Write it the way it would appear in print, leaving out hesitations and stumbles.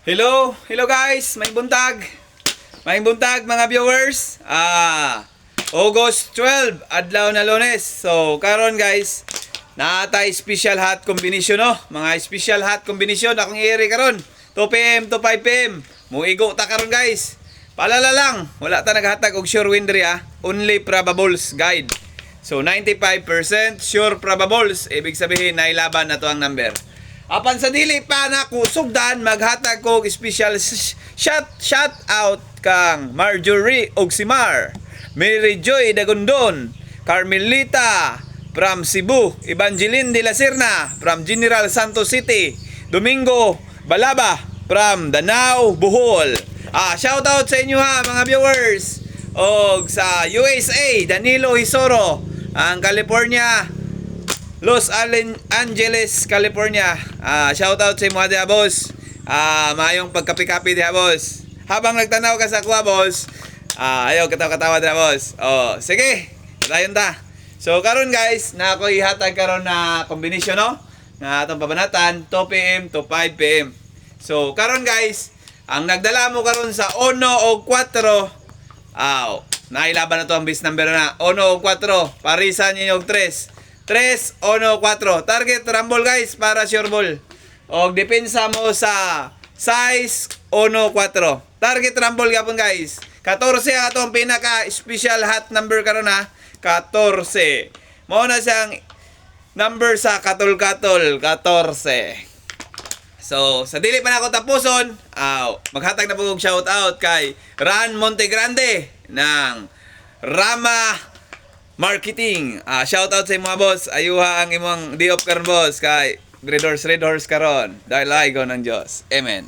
Hello guys, may buntag. May buntag mga viewers. August 12, adlaw na Lunes. So, karon guys, naatay special hot combination no. Mga special hot combination akong i-iri karon. 2 PM to 5 PM. Muigo ta karon guys. Paalala lang, wala ta naghatag og sure winner only probables guide. So 95% sure probables, ibig sabihin nailaban na to ang number. Apan sa dili pa na ko sugdan, maghatag ko special shout out kang Marjorie Ogsimar, Mary Joy Dagondon, Carmelita from Cebu, Evangeline de la Serna from General Santos City, Domingo Balaba from Danao, Bohol. Shout out sa inyo ha mga viewers. Og sa USA, Danilo Hisoro, ang California, Los Angeles, California. Shout out sa mga diha boss. Mayong pagkapi-kapi diha boss. Habang nagtanaw ka sa kuha boss, ayaw katawa-katawa diha boss. Sige. Dayon ta. So karon guys, na ako ihatag karon na combination no. Na atong pabanatan 2 PM to 5 PM. So karon guys, ang nagdala mo karon sa 1 o 4. Nailaban na to ang base number na 1 o 4. Parisan niyo og 3. 3, 1, 4. Target rumble guys para sure ball. O depensa mo sa size 1, 4. Target rumble gapon guys. 14 atong pinaka special hot number karon ha. 14. Mao na siyang number sa katol-katol 14. So, sa dili pa na ako tapuson, maghatag na po og shout out kay Ran Montegrande ng Rama Marketing. Shout out sa mga boss. Ayuha ang imong day off karon boss kay Red Horse karon. Dahil laigo ng Diyos. Amen.